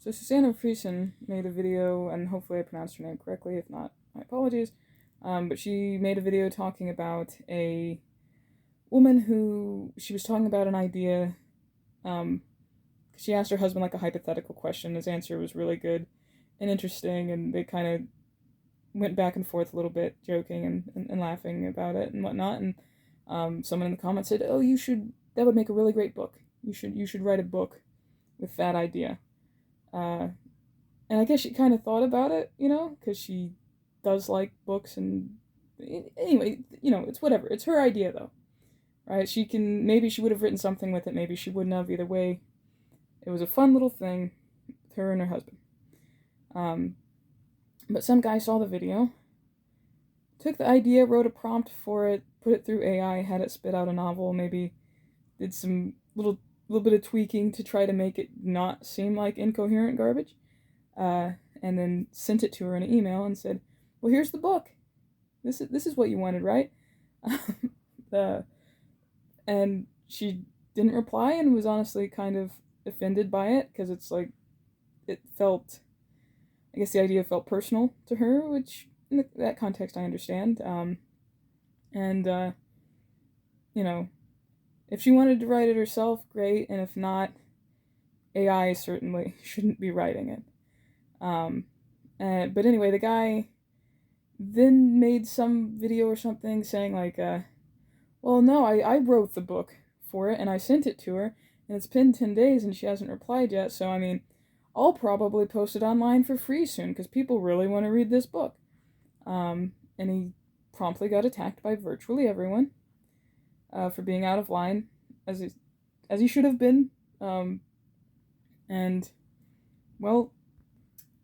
So Susanna Friesen made a video, and hopefully I pronounced her name correctly. If not, my apologies. But she made a video talking about a woman who she was talking about an idea. Um, she asked her husband like a hypothetical question. His answer was really good and interesting, and they kind of went back and forth a little bit, joking and laughing about it and whatnot. And someone in the comments said, "Oh, you should. That would make a really great book. You should write a book with that idea." Uh, and I guess she kind of thought about it, because she does like books and anyway, it's whatever. It's her idea though, right? Maybe she would have written something with it, maybe she wouldn't have. Either way, it was a fun little thing with her and her husband. Um, but some guy saw the video, took the idea, wrote a prompt for it, put it through AI, had it spit out a novel, maybe did some little bit of tweaking to try to make it not seem like incoherent garbage. And then sent it to her in an email and said, "Well, here's the book. This is what you wanted, right?" uh, and she didn't reply and was honestly kind of offended by it because it's like it felt. I guess the idea felt personal to her, which in that context I understand. And you know, if she wanted to write it herself, great, and if not, AI certainly shouldn't be writing it. But anyway, the guy then made some video or something saying like, well, no, I wrote the book for it and I sent it to her and it's been 10 days and she hasn't replied yet, so I mean, I'll probably post it online for free soon because people really want to read this book. And he promptly got attacked by virtually everyone for being out of line, as he should have been. And, well,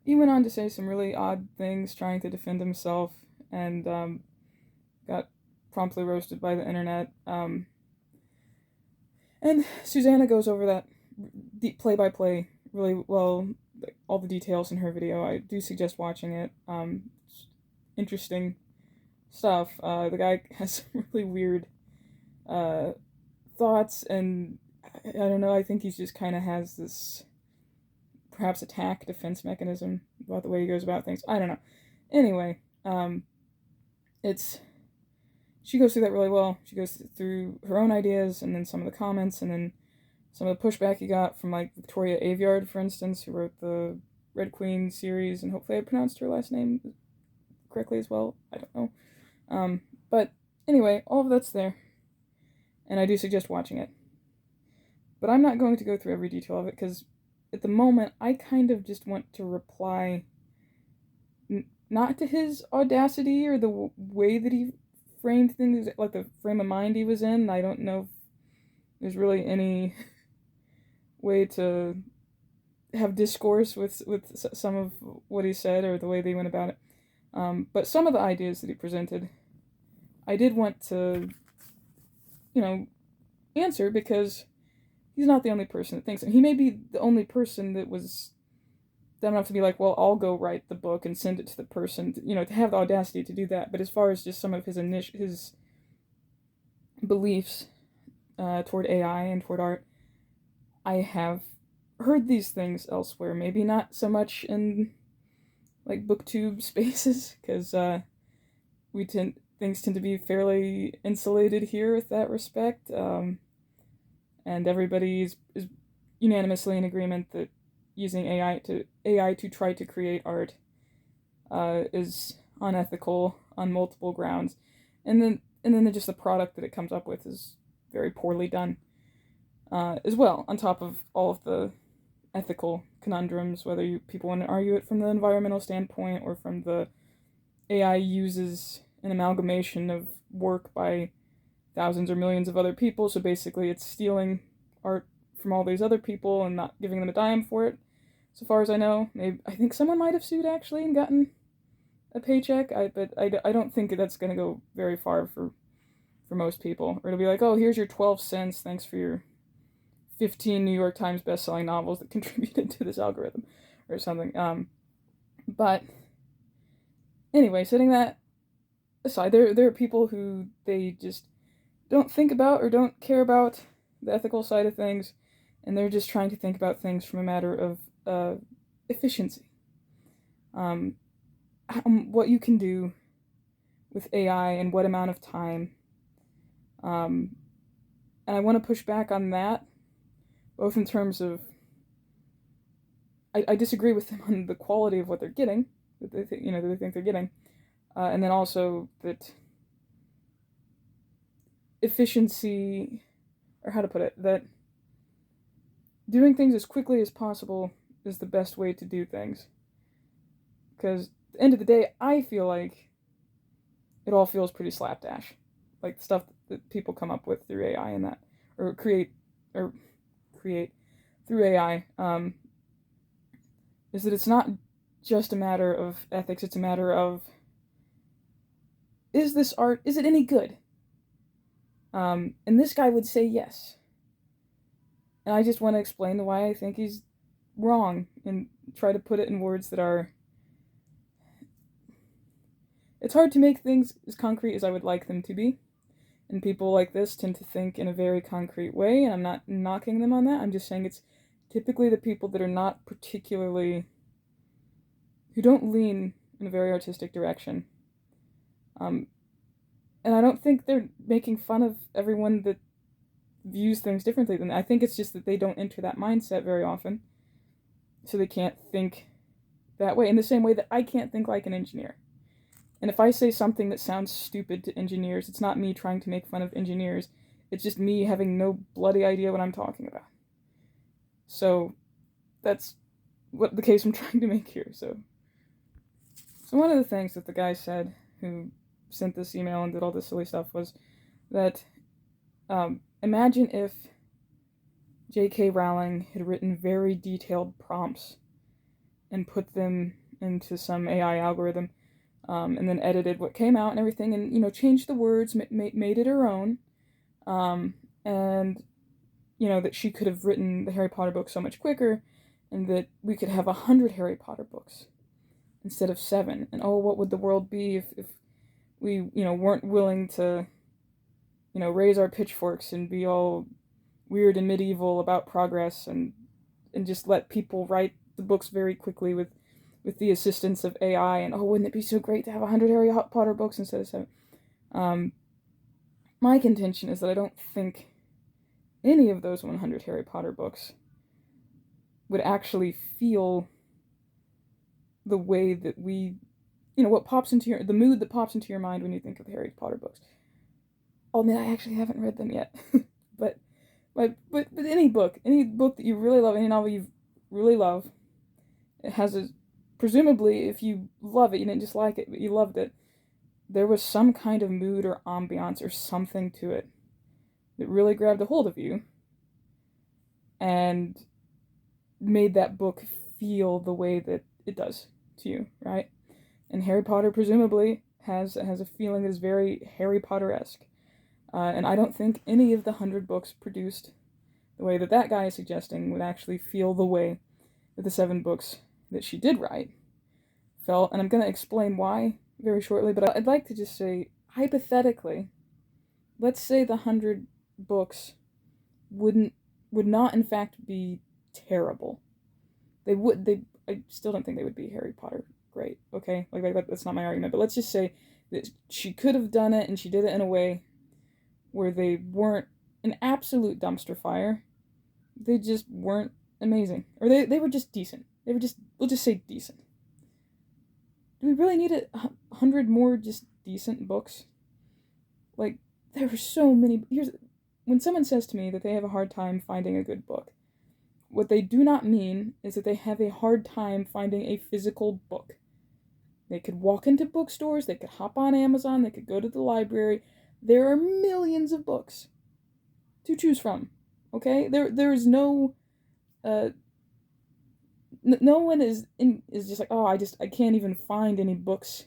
he went on to say some really odd things trying to defend himself and got promptly roasted by the internet. And Susanna goes over that deep play-by-play really well, like, all the details in her video. I do suggest watching it. It's interesting stuff. The guy has some really weird thoughts, and I don't know, I think he just kind of has this perhaps attack defense mechanism about the way he goes about things. I don't know. Anyway, she goes through that really well. She goes through her own ideas and then some of the comments and then some of the pushback he got from like Victoria Aveyard, for instance, who wrote the Red Queen series, and hopefully I pronounced her last name correctly as well. I don't know. But anyway, all of that's there, and I do suggest watching it. But I'm not going to go through every detail of it because at the moment I kind of just want to reply not to his audacity or the way that he framed things, like the frame of mind he was in. I don't know if there's really any way to have discourse with some of what he said or the way they went about it. But some of the ideas that he presented, I did want to, answer because he's not the only person that thinks it. He may be the only person that was dumb enough to be like, well, I'll go write the book and send it to the person, to have the audacity to do that. But as far as just some of his beliefs toward AI and toward art, I have heard these things elsewhere. Maybe not so much in like booktube spaces, because things tend to be fairly insulated here with that respect. And everybody is unanimously in agreement that using AI to try to create art is unethical on multiple grounds, and then just the product that it comes up with is very poorly done, as well. On top of all of the ethical conundrums, whether people want to argue it from the environmental standpoint or from the AI uses an amalgamation of work by thousands or millions of other people, so basically it's stealing art from all these other people and not giving them a dime for it. So far as I know, I think someone might have sued actually and gotten a paycheck. But I don't think that's going to go very far for most people. Or it'll be like, oh, here's your 12 cents, thanks for your 15 New York Times best-selling novels that contributed to this algorithm, or something. But anyway, setting that aside, there are people who they just don't think about or don't care about the ethical side of things, and they're just trying to think about things from a matter of efficiency. What you can do with AI and what amount of time. And I want to push back on that, both in terms of I disagree with them on the quality of what they're getting, that they think they're getting, and then also that efficiency, or how to put it, that doing things as quickly as possible is the best way to do things. Because at the end of the day, I feel like it all feels pretty slapdash, like the stuff that people come up with through AI and that, or create through AI. Is that it's not just a matter of ethics, it's a matter of, is this art, is it any good? And this guy would say yes. And I just want to explain why I think he's wrong and try to put it in words that are... It's hard to make things as concrete as I would like them to be. And people like this tend to think in a very concrete way, and I'm not knocking them on that. I'm just saying it's typically the people that are not particularly... who don't lean in a very artistic direction. And I don't think they're making fun of everyone that views things differently than that. I think it's just that they don't enter that mindset very often, so they can't think that way, in the same way that I can't think like an engineer. And if I say something that sounds stupid to engineers, it's not me trying to make fun of engineers, it's just me having no bloody idea what I'm talking about. So that's what the case I'm trying to make here. So one of the things that the guy said who sent this email and did all this silly stuff was that imagine if J.K. Rowling had written very detailed prompts and put them into some AI algorithm, and then edited what came out and everything, and changed the words, made it her own, and that she could have written the Harry Potter book so much quicker, and that we could have 100 Harry Potter books instead of 7. And what would the world be if we weren't willing to raise our pitchforks and be all weird and medieval about progress, and just let people write the books very quickly with the assistance of AI, and wouldn't it be so great to have 100 Harry Potter books instead of 7? My contention is that I don't think any of those 100 Harry Potter books would actually feel the way that we, what pops into the mood that pops into your mind when you think of the Harry Potter books. I'll admit I actually haven't read them yet, but any book that you really love, any novel you really love, it has presumably, if you love it, you didn't just like it, but you loved it, there was some kind of mood or ambiance or something to it that really grabbed a hold of you and made that book feel the way that it does to you, right? And Harry Potter presumably has a feeling that is very Harry Potter-esque. And I don't think any of the 100 books produced the way that guy is suggesting would actually feel the way that the 7 books that she did write felt. And I'm going to explain why very shortly, but I'd like to just say, hypothetically, let's say the 100 books would not in fact be terrible. I still don't think they would be Harry Potter great, okay? Like that's not my argument, but let's just say that she could have done it, and she did it in a way where they weren't an absolute dumpster fire. They just weren't amazing. Or they were just decent. They were just, we'll just say decent. Do we really need 100 more just decent books? Like, there are so many. When someone says to me that they have a hard time finding a good book, what they do not mean is that they have a hard time finding a physical book. They could walk into bookstores, they could hop on Amazon, they could go to the library. There are millions of books to choose from, okay? There is no, no one is just like, I can't even find any books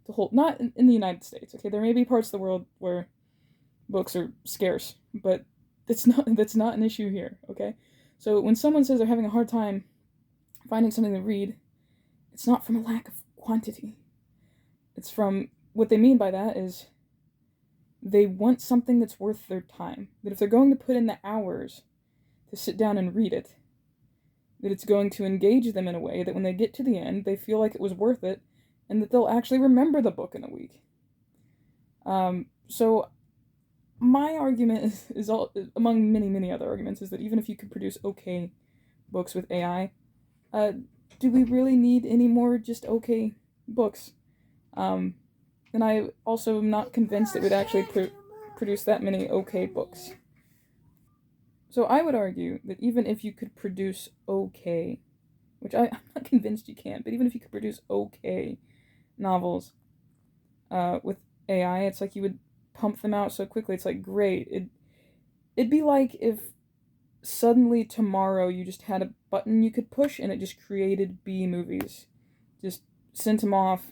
to hold. Not in the United States, okay? There may be parts of the world where books are scarce, but that's not an issue here, okay? So when someone says they're having a hard time finding something to read, it's not from a lack of quantity. It's from, what they mean by that is they want something that's worth their time. That if they're going to put in the hours to sit down and read it, that it's going to engage them in a way that when they get to the end, they feel like it was worth it, and that they'll actually remember the book in a week. So my argument is all, among many, many other arguments, is that even if you could produce okay books with AI, do we really need any more just okay books? And I also am not convinced it would actually produce that many okay books. So I would argue that even if you could produce okay, which I'm not convinced you can, but even if you could produce okay novels with AI, it's like you would pump them out so quickly. It's like, great. It'd be like if suddenly tomorrow you just had a button you could push and it just created B movies. Just sent them off,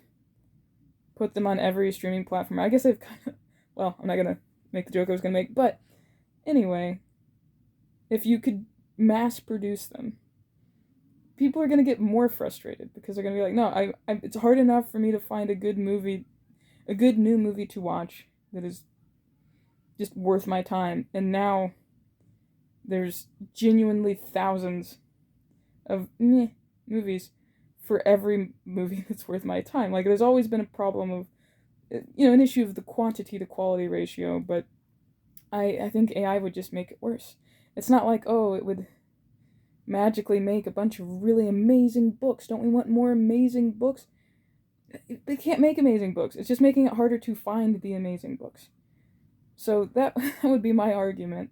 put them on every streaming platform. I guess they've kind of, well, I'm not going to make the joke I was going to make, but anyway, if you could mass produce them, people are going to get more frustrated because they're going to be like, no, it's hard enough for me to find a good movie, a good new movie to watch that is just worth my time. And now there's genuinely thousands of meh movies for every movie that's worth my time. Like, there's always been a problem of, an issue of the quantity to quality ratio, but I think AI would just make it worse. It's not like, oh, it would magically make a bunch of really amazing books. Don't we want more amazing books? They can't make amazing books. It's just making it harder to find the amazing books. So that would be my argument.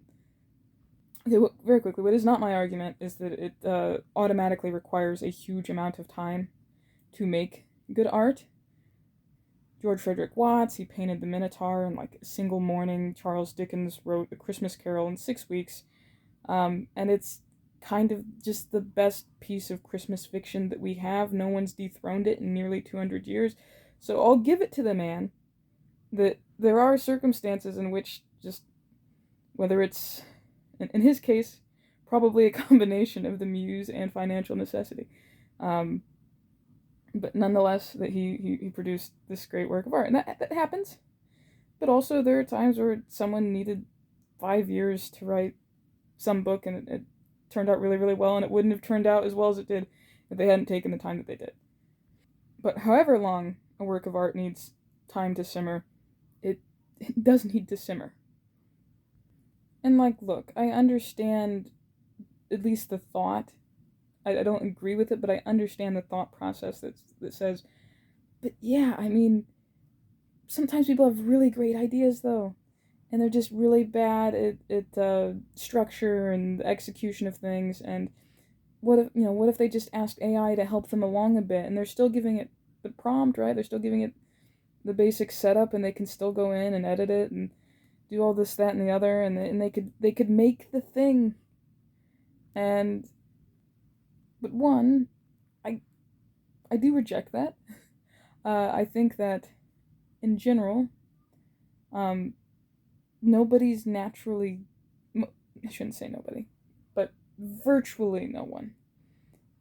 Okay, well, very quickly, what is not my argument is that it automatically requires a huge amount of time to make good art. George Frederick Watts, he painted the Minotaur in like a single morning. Charles Dickens wrote A Christmas Carol in 6 weeks. And it's kind of just the best piece of Christmas fiction that we have. No one's dethroned it in nearly 200 years. So I'll give it to the man that there are circumstances in which just, whether it's, in his case, probably a combination of the muse and financial necessity. But nonetheless, that he produced this great work of art. And that happens. But also there are times where someone needed 5 years to write some book and it turned out really, really well, and it wouldn't have turned out as well as it did if they hadn't taken the time that they did. But however long a work of art needs time to simmer, it does need to simmer. And, like, look, I understand at least the thought. I don't agree with it, but I understand the thought process that says, but yeah, I mean, sometimes people have really great ideas, though, and they're just really bad at structure and execution of things, and what if they just asked AI to help them along a bit, and they're still giving it the prompt, right? They're still giving it the basic setup, and they can still go in and edit it and do all this, that, and the other, and they could make the thing. But one, I do reject that. I think that in general, nobody's naturally, I shouldn't say nobody, but virtually no one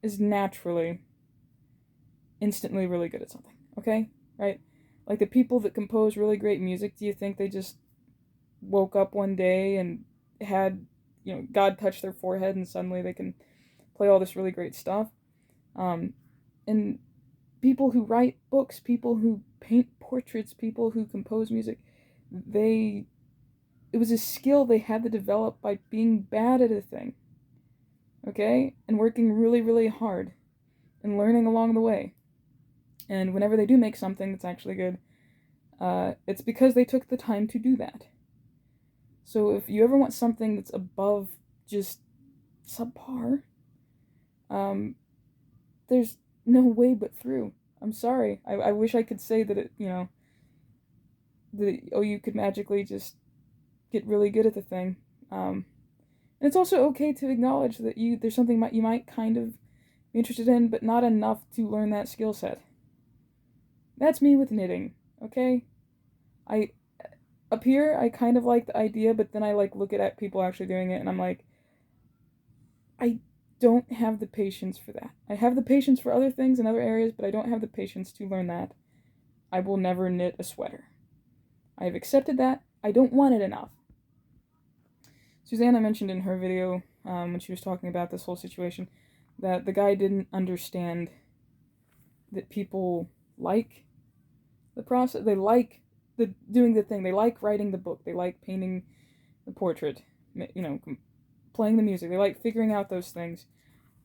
is naturally instantly really good at something, okay? Right? Like, the people that compose really great music, do you think they just woke up one day and had, God touch their forehead and suddenly they can play all this really great stuff? And people who write books, people who paint portraits, people who compose music, it was a skill they had to develop by being bad at a thing, okay? And working really, really hard and learning along the way. And whenever they do make something that's actually good, it's because they took the time to do that. So if you ever want something that's above just subpar, there's no way but through. I'm sorry. I wish I could say that you could magically just get really good at the thing. And it's also okay to acknowledge that there's something you might kind of be interested in, but not enough to learn that skill set. That's me with knitting, okay? Up here, I kind of like the idea, but then I look at people actually doing it, and I'm like, I don't have the patience for that. I have the patience for other things in other areas, but I don't have the patience to learn that. I will never knit a sweater. I have accepted that. I don't want it enough. Susanna mentioned in her video, when she was talking about this whole situation, that the guy didn't understand that people like the process. They like doing the thing. They like writing the book. They like painting the portrait, playing the music. They like figuring out those things.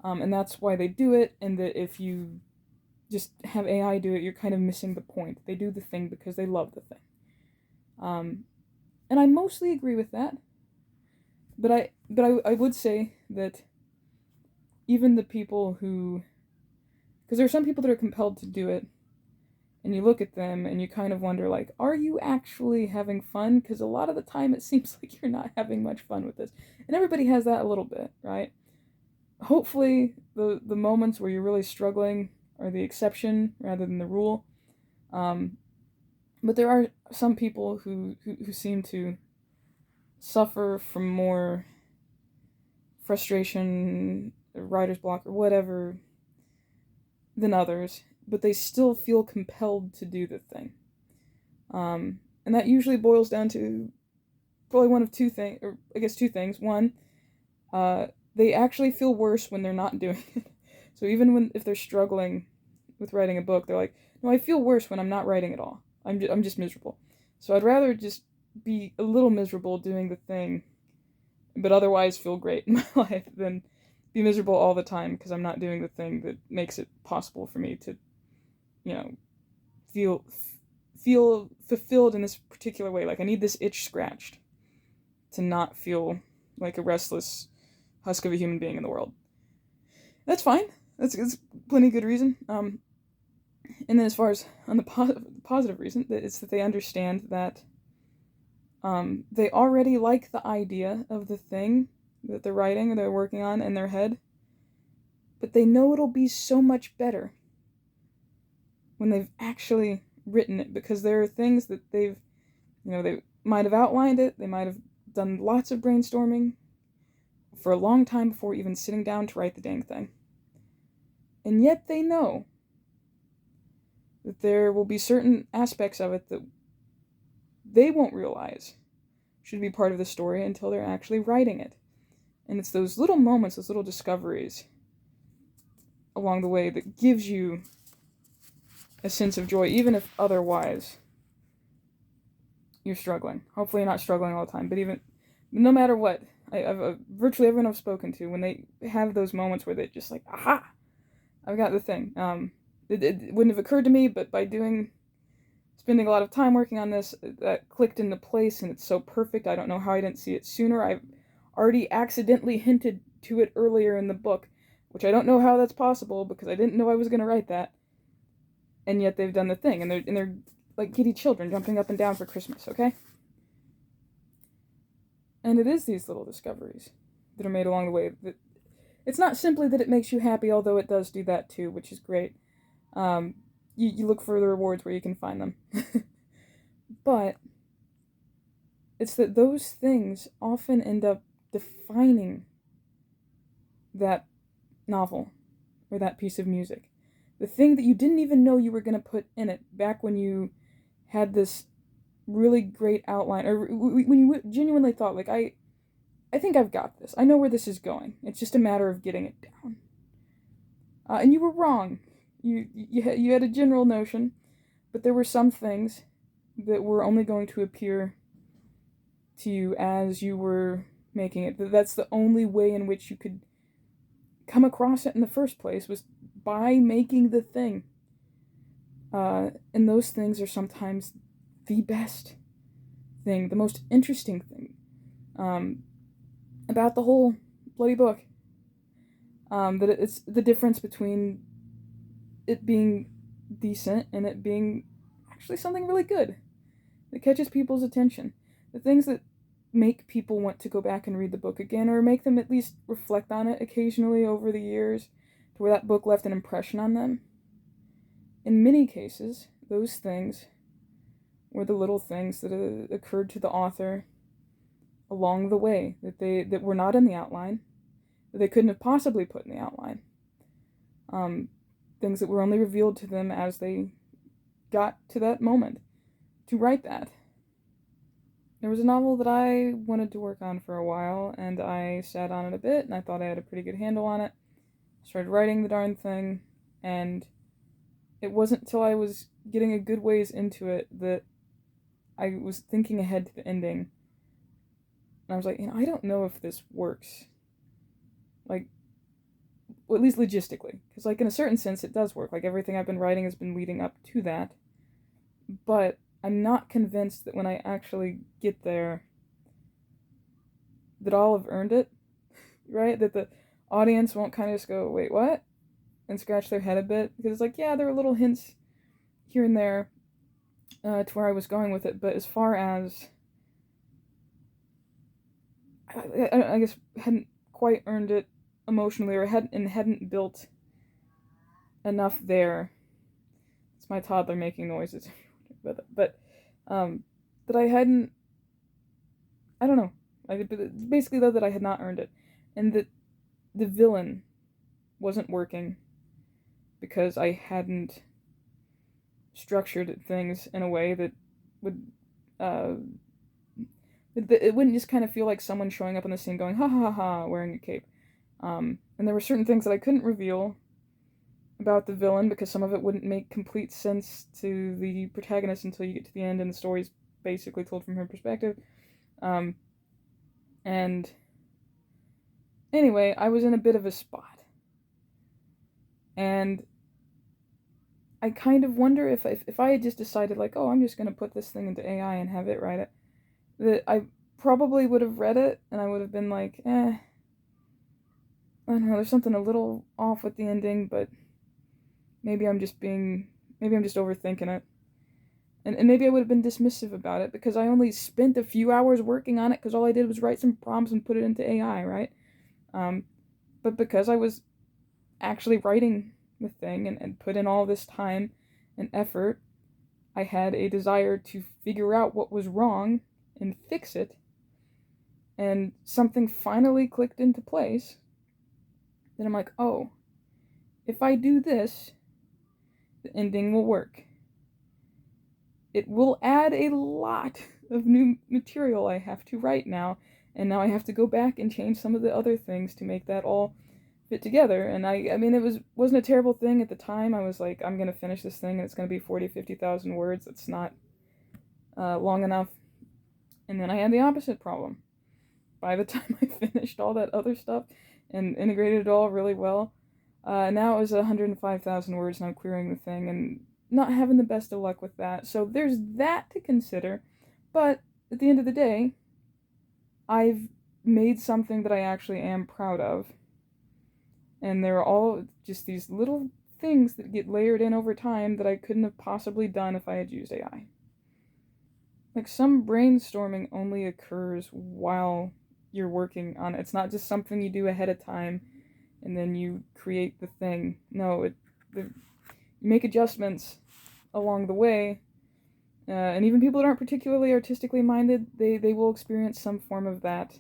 And that's why they do it, and that if you just have AI do it, you're kind of missing the point. They do the thing because they love the thing. And I mostly agree with that. But I would say that even the people who, because there are some people that are compelled to do it, and you look at them and you kind of wonder, like, are you actually having fun? Because a lot of the time it seems like you're not having much fun with this. And everybody has that a little bit, right? Hopefully the moments where you're really struggling are the exception rather than the rule. But there are some people who seem to suffer from more frustration, writer's block, or whatever than others, but they still feel compelled to do the thing. And that usually boils down to probably one of two things, or I guess two things. One, they actually feel worse when they're not doing it. So even if they're struggling with writing a book, they're like, no, I feel worse when I'm not writing at all. I'm just miserable. So I'd rather just be a little miserable doing the thing, but otherwise feel great in my life than be miserable all the time because I'm not doing the thing that makes it possible for me to, feel fulfilled in this particular way. Like I need this itch scratched to not feel like a restless husk of a human being in the world. That's fine. That's plenty good reason. And then as far as on the positive reason, it's that they understand that they already like the idea of the thing that they're writing or they're working on in their head, but they know it'll be so much better when they've actually written it, because there are things that they might have outlined it, they might have done lots of brainstorming for a long time before even sitting down to write the dang thing. And yet they know that there will be certain aspects of it that they won't realize should be part of the story until they're actually writing it. And it's those little moments, those little discoveries along the way that gives you a sense of joy, even if otherwise you're struggling. Hopefully you're not struggling all the time, but no matter what, I've virtually everyone I've spoken to, when they have those moments where they're just like, aha, I've got the thing. It wouldn't have occurred to me, but by spending a lot of time working on this, that clicked into place, and it's so perfect. I don't know how I didn't see it sooner. I've already accidentally hinted to it earlier in the book, which I don't know how that's possible because I didn't know I was going to write that. And yet they've done the thing, and they're like giddy children jumping up and down for Christmas, okay? And it is these little discoveries that are made along the way. That it's not simply that it makes you happy, although it does do that too, which is great. You look for the rewards where you can find them. But it's that those things often end up defining that novel or that piece of music. The thing that you didn't even know you were going to put in it back when you had this really great outline, or when you genuinely thought, like, I think I've got this. I know where this is going. It's just a matter of getting it down. And you were wrong. You had a general notion, but there were some things that were only going to appear to you as you were making it. That's the only way in which you could come across it in the first place, was by making the thing. And those things are sometimes the best thing, the most interesting thing about the whole bloody book. That it's the difference between it being decent and it being actually something really good that catches people's attention. The things that make people want to go back and read the book again, or make them at least reflect on it occasionally over the years, to where that book left an impression on them. In many cases, those things were the little things that occurred to the author along the way, that were not in the outline, that they couldn't have possibly put in the outline. Things that were only revealed to them as they got to that moment to write that. There was a novel that I wanted to work on for a while, and I sat on it a bit, and I thought I had a pretty good handle on it. Started writing the darn thing, and it wasn't till I was getting a good ways into it that I was thinking ahead to the ending. And I was like, I don't know if this works. Like, well, at least logistically. Because, like, in a certain sense, it does work. Like, everything I've been writing has been leading up to that. But I'm not convinced that when I actually get there, that I'll have earned it, right? That the audience won't kind of just go, wait, what? And scratch their head a bit. Because it's like, yeah, there are little hints here and there to where I was going with it. But as far as, I guess, hadn't quite earned it emotionally, or hadn't built enough there. It's my toddler making noises. but that I hadn't, I don't know. Basically, though, that I had not earned it. And that the villain wasn't working because I hadn't structured things in a way that would, it wouldn't just kind of feel like someone showing up on the scene going, ha ha ha ha, wearing a cape. And there were certain things that I couldn't reveal about the villain because some of it wouldn't make complete sense to the protagonist until you get to the end and the story's basically told from her perspective. And anyway, I was in a bit of a spot. And I kind of wonder if I had just decided, like, oh, I'm just going to put this thing into AI and have it write it, that I probably would have read it and I would have been like, I don't know, there's something a little off with the ending, but maybe I'm just overthinking it. And maybe I would have been dismissive about it because I only spent a few hours working on it because all I did was write some prompts and put it into AI, right? But because I was actually writing the thing and put in all this time and effort, I had a desire to figure out what was wrong and fix it. And something finally clicked into place. Then I'm like, oh, if I do this, the ending will work. It will add a lot of new material I have to write now, and now I have to go back and change some of the other things to make that all fit together. And I mean, it wasn't a terrible thing at the time. I was like, I'm gonna finish this thing, and it's gonna be 50,000 words. That's not long enough. And then I had the opposite problem. By the time I finished all that other stuff and integrated it all really well, now it was 105,000 words, and I'm querying the thing, and not having the best of luck with that. So there's that to consider. But at the end of the day, I've made something that I actually am proud of. And there are all just these little things that get layered in over time that I couldn't have possibly done if I had used AI. Like, some brainstorming only occurs while you're working on it. It's not just something you do ahead of time and then you create the thing. No, you make adjustments along the way, and even people that aren't particularly artistically minded, they will experience some form of that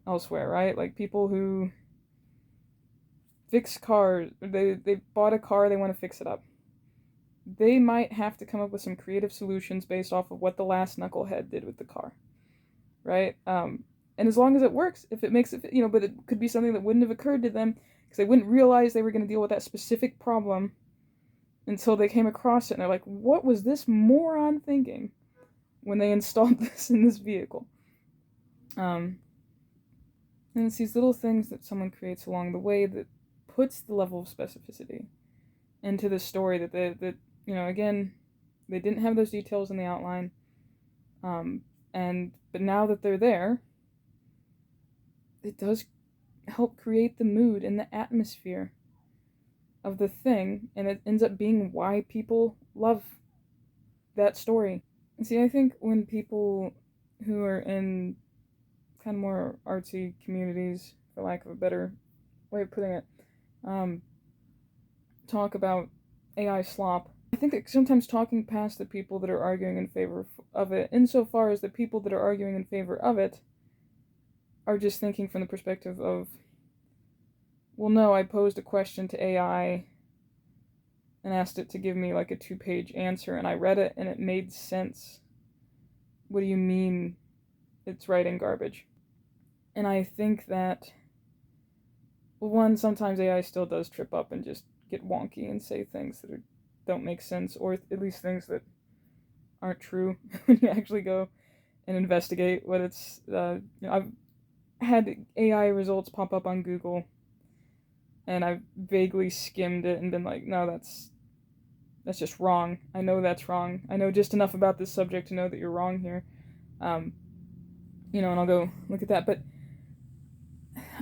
elsewhere, right? Like people who fix cars, they bought a car, they want to fix it up. They might have to come up with some creative solutions based off of what the last knucklehead did with the car, right? And as long as it works, if it makes it, but it could be something that wouldn't have occurred to them because they wouldn't realize they were going to deal with that specific problem until they came across it, and they're like, what was this moron thinking when they installed this in this vehicle? And it's these little things that someone creates along the way that puts the level of specificity into the story that again, they didn't have those details in the outline, but now that they're there, it does help create the mood and the atmosphere of the thing, and it ends up being why people love that story. And see, I think when people who are in kind of more artsy communities, for lack of a better way of putting it, talk about AI slop, I think that sometimes talking past the people that are arguing in favor of it, insofar as the people that are arguing in favor of it are just thinking from the perspective of, well, no, I posed a question to AI and asked it to give me like a 2-page answer, and I read it and it made sense. What do you mean it's writing garbage? And I think that one, sometimes AI still does trip up and just get wonky and say things that don't make sense, or at least things that aren't true when you actually go and investigate what it's. I've had AI results pop up on Google, and I've vaguely skimmed it and been like, no, that's just wrong. I know that's wrong. I know just enough about this subject to know that you're wrong here. And I'll go look at that. But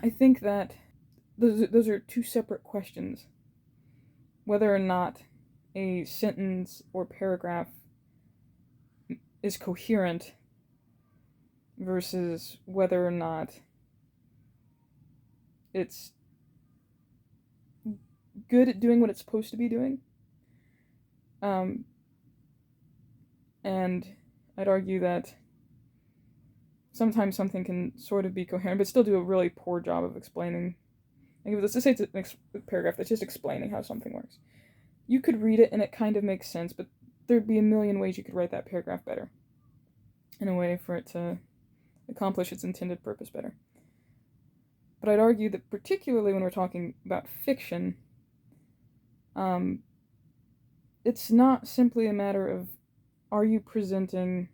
I think that those are two separate questions. Whether or not a sentence or paragraph is coherent versus whether or not it's good at doing what it's supposed to be doing. And I'd argue that sometimes something can sort of be coherent, but still do a really poor job of explaining. Like, let's just say it's a paragraph that's just explaining how something works. You could read it and it kind of makes sense, but there'd be a million ways you could write that paragraph better, in a way for it to accomplish its intended purpose better. But I'd argue that particularly when we're talking about fiction, it's not simply a matter of, are you presenting,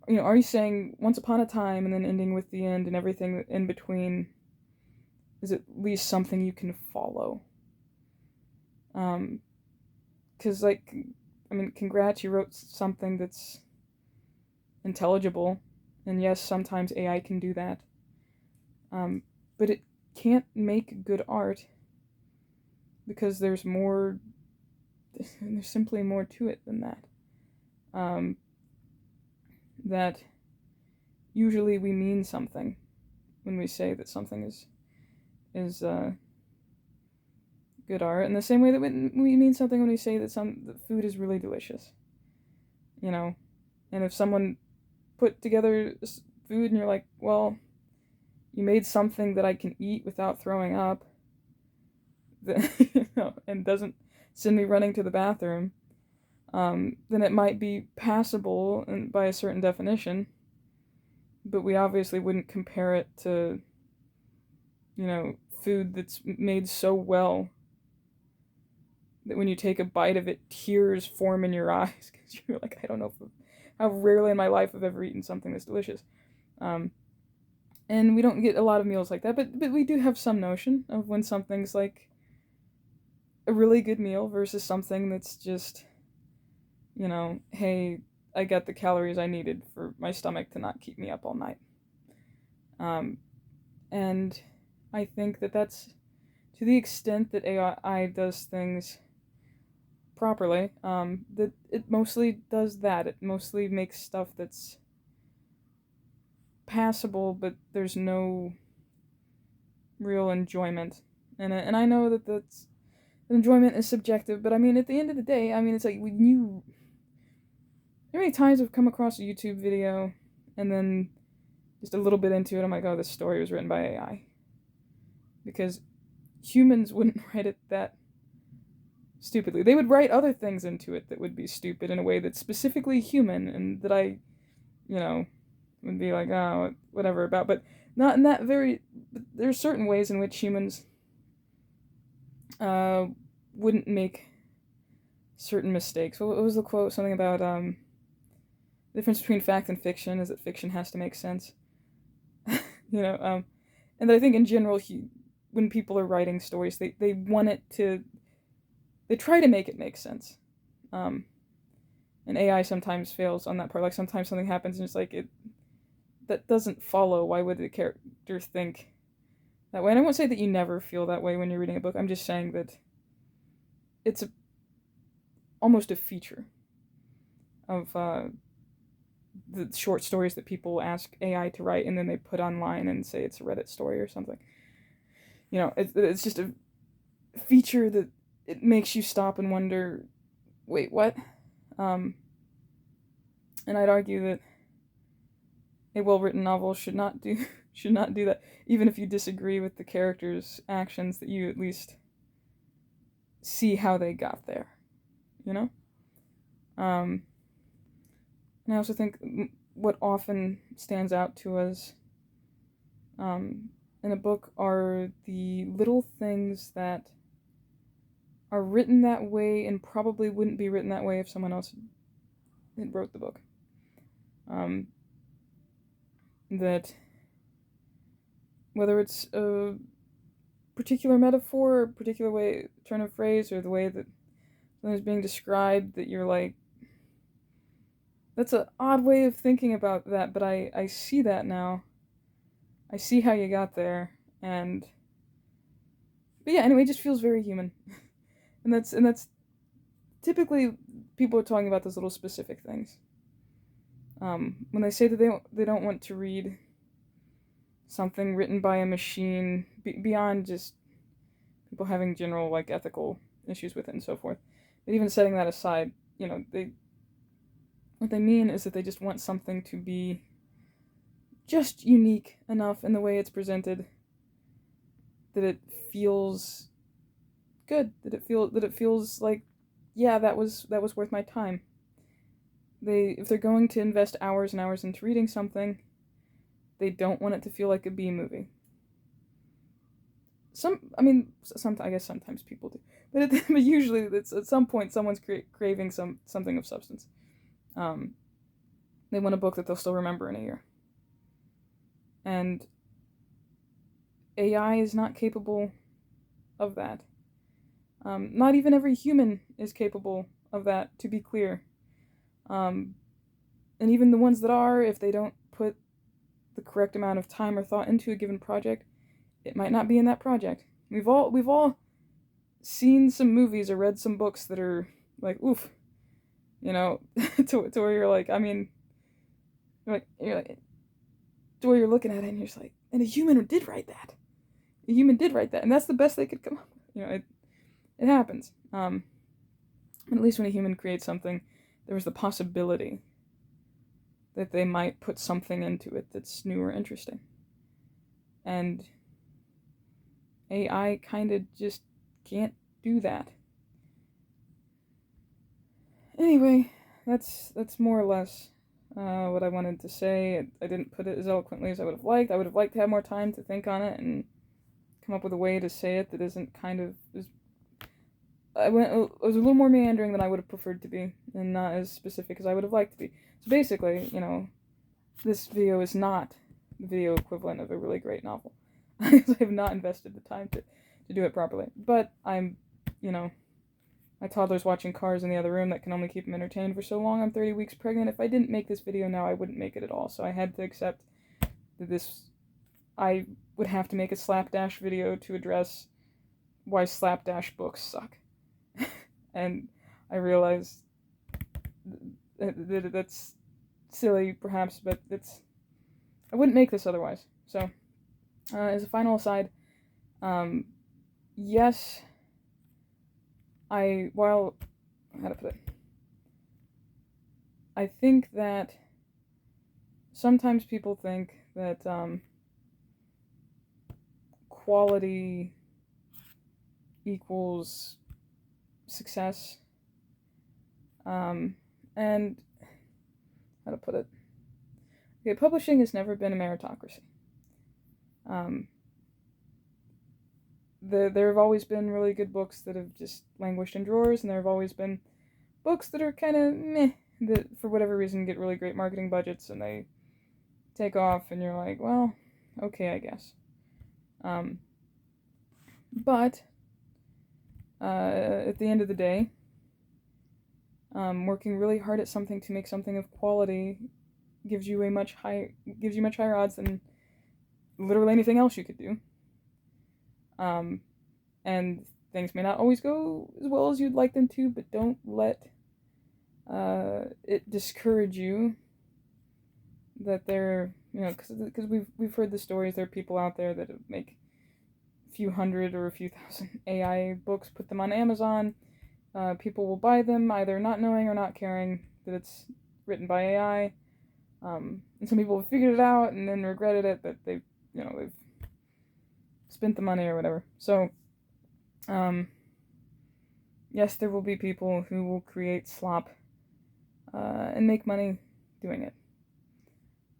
are you saying once upon a time and then ending with the end and everything in between is at least something you can follow? Because, congrats, you wrote something that's intelligible, and yes, sometimes AI can do that, but it can't make good art because there's simply more to it than that. That usually we mean something when we say that something is good art, in the same way that we mean something when we say that that food is really delicious. And if someone put together food and you're like, well, you made something that I can eat without throwing up, and doesn't send me running to the bathroom, then it might be passable by a certain definition, but we obviously wouldn't compare it to, food that's made so well that when you take a bite of it, tears form in your eyes, because you're like, I don't know how rarely in my life I've ever eaten something this delicious. And we don't get a lot of meals like that, but we do have some notion of when something's like a really good meal versus something that's just, hey, I got the calories I needed for my stomach to not keep me up all night. And I think that that's, to the extent that AI does things properly, that it mostly does that. It mostly makes stuff that's passable, but there's no real enjoyment in it. And I know that enjoyment is subjective, but at the end of the day, it's like when you... How many times I've come across a YouTube video and then just a little bit into it, I'm like, oh, this story was written by AI. Because humans wouldn't write it that stupidly. They would write other things into it that would be stupid in a way that's specifically human, and that I, would be like, oh, whatever about, but not in that very... There are certain ways in which humans wouldn't make certain mistakes. What was the quote? Something about, the difference between fact and fiction is that fiction has to make sense. And I think in general, when people are writing stories, they want it to... They try to make it make sense. And AI sometimes fails on that part. Like, sometimes something happens and it's like, that doesn't follow. Why would the character think that way? And I won't say that you never feel that way when you're reading a book. I'm just saying that it's almost a feature of the short stories that people ask AI to write, and then they put online and say it's a Reddit story or something. It's just a feature that it makes you stop and wonder, wait, what? And I'd argue that a well-written novel should not do that. Even if you disagree with the characters' actions, that you at least see how they got there, And I also think what often stands out to us, and in a book are the little things that are written that way and probably wouldn't be written that way if someone else had wrote the book. That whether it's a particular metaphor, a particular way, turn of phrase, or the way that something is being described, that you're like, that's an odd way of thinking about that, but I see that now. I see how you got there, but yeah, anyway, it just feels very human. and that's typically people are talking about those little specific things. When they say that they don't want to read something written by a machine beyond just people having general like ethical issues with it and so forth. But even setting that aside, what they mean is that they just want something to be just unique enough in the way it's presented that it feels good, that it feels like, yeah, that was worth my time. If they're going to invest hours and hours into reading something, they don't want it to feel like a B movie. I guess sometimes people do, but usually it's at some point someone's craving something of substance. They want a book that they'll still remember in a year. And AI is not capable of that. Not even every human is capable of that, to be clear. And even the ones that are, if they don't put the correct amount of time or thought into a given project, it might not be in that project. We've all seen some movies or read some books that are like, oof, to where you're like, to where you're looking at it and you're just like, and a human did write that. A human did write that, and that's the best they could come up with. It happens. At least when a human creates something, there was the possibility that they might put something into it that's new or interesting. And AI kind of just can't do that. Anyway, that's more or less what I wanted to say. I didn't put it as eloquently as I would have liked. I would have liked to have more time to think on it and come up with a way to say it that isn't kind of it was a little more meandering than I would have preferred to be, and not as specific as I would have liked to be. So basically, this video is not the video equivalent of a really great novel. I have not invested the time to do it properly. But I'm, my toddler's watching Cars in the other room that can only keep him entertained for so long. I'm 30 weeks pregnant. If I didn't make this video now, I wouldn't make it at all. So I had to accept that I would have to make a slapdash video to address why slapdash books suck. And I realized that that's silly, perhaps, but I wouldn't make this otherwise. So, as a final aside, yes, how to put it? I think that sometimes people think that quality equals success. And how to put it? Okay, publishing has never been a meritocracy. There have always been really good books that have just languished in drawers, and there have always been books that are kind of meh, that for whatever reason get really great marketing budgets and they take off, and you're like, well, okay, I guess. But at the end of the day, working really hard at something to make something of quality gives you much higher odds than literally anything else you could do. And things may not always go as well as you'd like them to, but don't let it discourage you that they're, because we've heard the stories. There are people out there that make a few hundred or a few thousand AI books, put them on Amazon. People will buy them either not knowing or not caring that it's written by AI. And some people have figured it out and then regretted it, that they've spent the money or whatever. So, yes, there will be people who will create slop and make money doing it.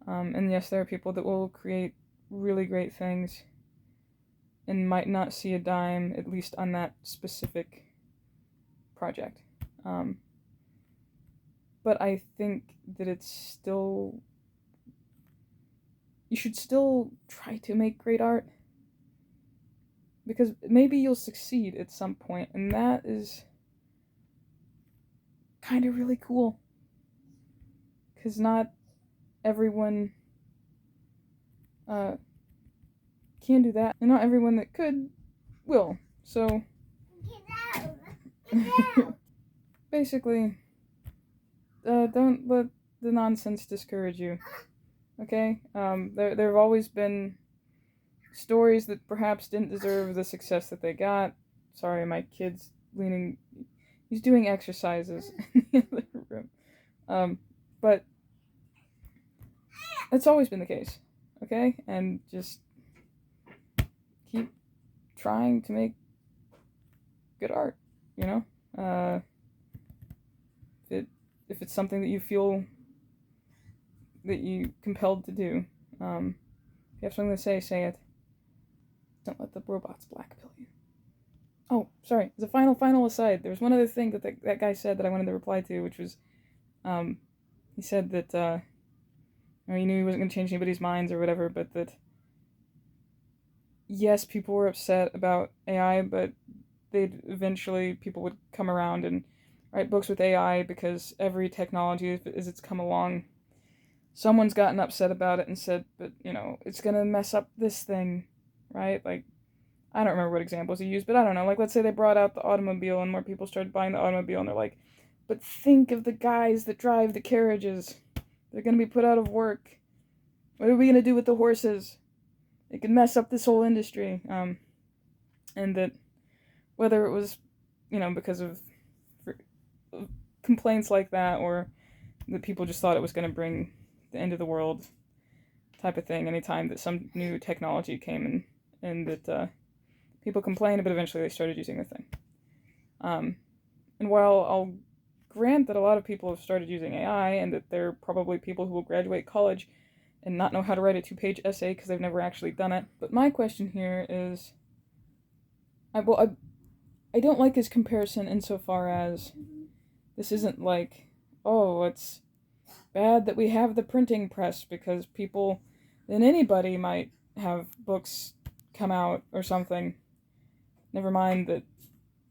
And yes, there are people that will create really great things and might not see a dime, at least on that specific project. But I think that it's still, you should still try to make great art, because maybe you'll succeed at some point, and that is kind of really cool, because not everyone can do that, and not everyone that could will. So basically, don't let the nonsense discourage you. Okay? There have always been stories that perhaps didn't deserve the success that they got. Sorry, my kid's leaning. He's doing exercises in the other room. But that's always been the case. Okay? And just keep trying to make good art, you know? If it's something that you feel that you compelled to do, if you have something to say it. Don't let the robots blackpill you. Oh, sorry. As a final aside, there was one other thing that that guy said that I wanted to reply to, which was, he said that, he knew he wasn't going to change anybody's minds or whatever, but that, yes, people were upset about AI, but people would come around and write books with AI, because every technology, as it's come along, someone's gotten upset about it and said, but, it's going to mess up this thing, right? Like, I don't remember what examples he used, but I don't know. Like, let's say they brought out the automobile and more people started buying the automobile, and they're like, but think of the guys that drive the carriages. They're going to be put out of work. What are we going to do with the horses? It could mess up this whole industry. And that whether it was, because of complaints like that, or that people just thought it was going to bring the end of the world type of thing anytime that some new technology came in, and that people complained, but eventually they started using the thing. And while I'll grant that a lot of people have started using AI, and that there are probably people who will graduate college and not know how to write a 2-page essay because they've never actually done it, but my question here is, I don't like his comparison insofar as this isn't like, oh, it's bad that we have the printing press because then anybody might have books come out or something. Never mind that,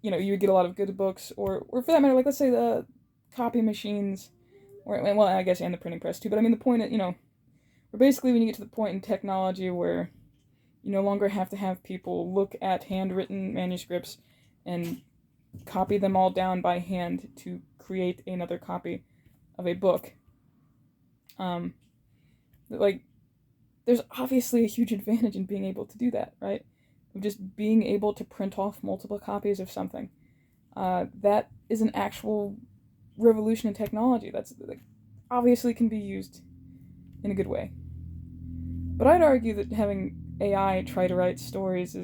you would get a lot of good books, or for that matter, like, let's say the copy machines, well, I guess, and the printing press too, but I mean, the point, where basically when you get to the point in technology where you no longer have to have people look at handwritten manuscripts and copy them all down by hand to create another copy of a book. Like, there's obviously a huge advantage in being able to do that, right? Of just being able to print off multiple copies of something. That is an actual revolution in technology. That's obviously can be used in a good way. But I'd argue that having AI try to write stories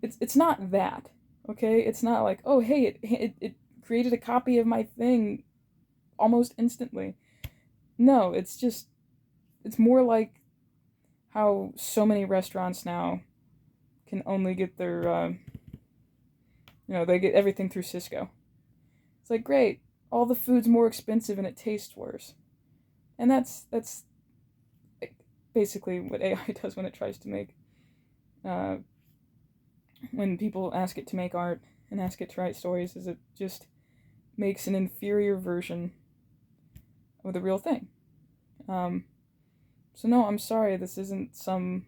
it's not that, okay? It's not like, oh, hey, it created a copy of my thing almost instantly. No, it's more like how so many restaurants now can only get their, they get everything through Cisco. It's like, great, all the food's more expensive and it tastes worse. And that's basically what AI does when it tries to make, when people ask it to make art and ask it to write stories, is it just makes an inferior version of the real thing. So no, I'm sorry, this isn't some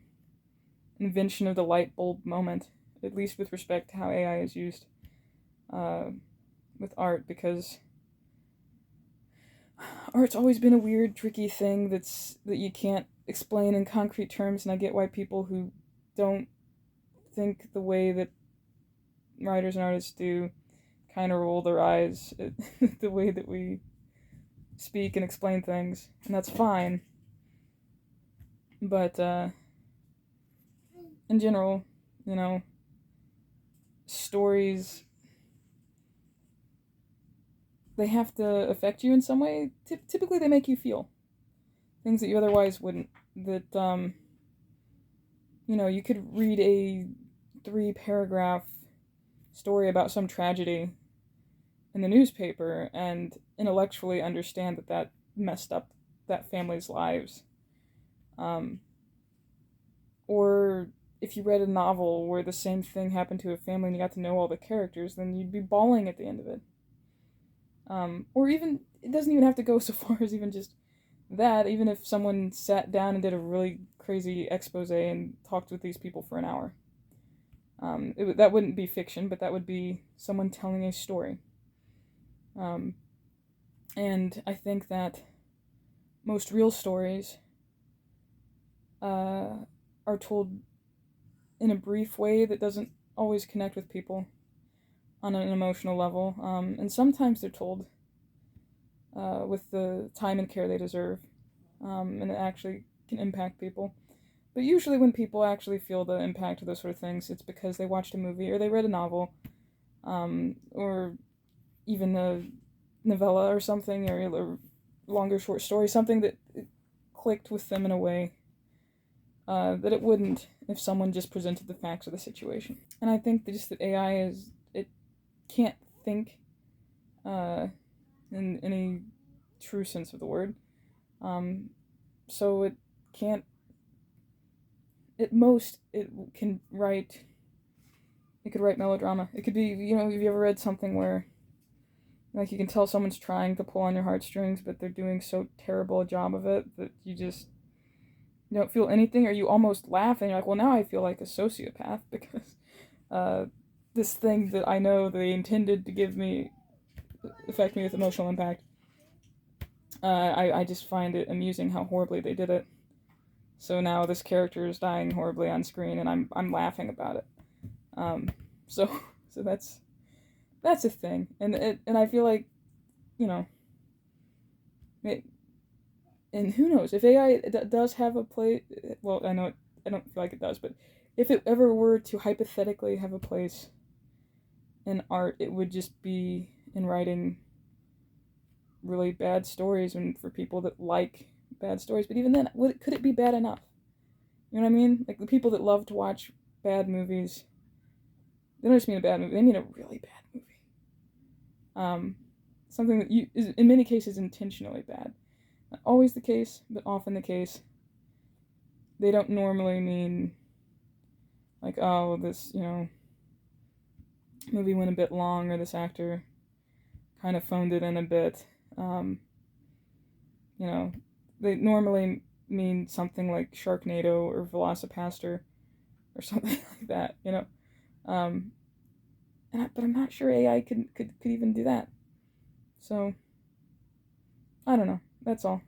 invention of the light bulb moment, at least with respect to how AI is used with art, because art's always been a weird, tricky thing that you can't explain in concrete terms, and I get why people who don't think the way that writers and artists do kind of roll their eyes at the way that we speak and explain things, and that's fine. But in general, stories, they have to affect you in some way. Typically they make you feel things that you otherwise wouldn't. That, you could read a 3-paragraph story about some tragedy in the newspaper and intellectually understand that messed up that family's lives. Um, or if you read a novel where the same thing happened to a family and you got to know all the characters, then you'd be bawling at the end of it. Or even, it doesn't even have to go so far as even just that, even if someone sat down and did a really crazy expose and talked with these people for an hour. That wouldn't be fiction, but that would be someone telling a story. And I think that most real stories are told in a brief way that doesn't always connect with people on an emotional level. And sometimes they're told with the time and care they deserve, and it actually can impact people. But usually when people actually feel the impact of those sort of things, it's because they watched a movie or they read a novel, or even a novella or something, or a longer short story, something that clicked with them in a way that it wouldn't if someone just presented the facts of the situation. And I think that AI it can't think in any true sense of the word. So it can't, at most, it could write melodrama. It could be, have you ever read something where, like, you can tell someone's trying to pull on your heartstrings, but they're doing so terrible a job of it that you don't feel anything, or you almost laugh, and you're like, well, now I feel like a sociopath, because this thing that I know they intended to affect me with emotional impact, I just find it amusing how horribly they did it. So now this character is dying horribly on screen, and I'm laughing about it. So that's a thing, and I feel like, it, and who knows if AI does have a place. Well, I don't feel like it does, but if it ever were to hypothetically have a place in art, it would just be in writing really bad stories, and for people that like bad stories. But even then, could it be bad enough? You know what I mean? Like, the people that love to watch bad movies, they don't just mean a bad movie, they mean a really bad movie. Something that is in many cases intentionally bad. Not always the case, but often the case. They don't normally mean like, oh, this, movie went a bit long, or this actor kind of phoned it in a bit. They normally mean something like Sharknado or Velocipaster or something like that, but I'm not sure AI could even do that. So, I don't know. That's all.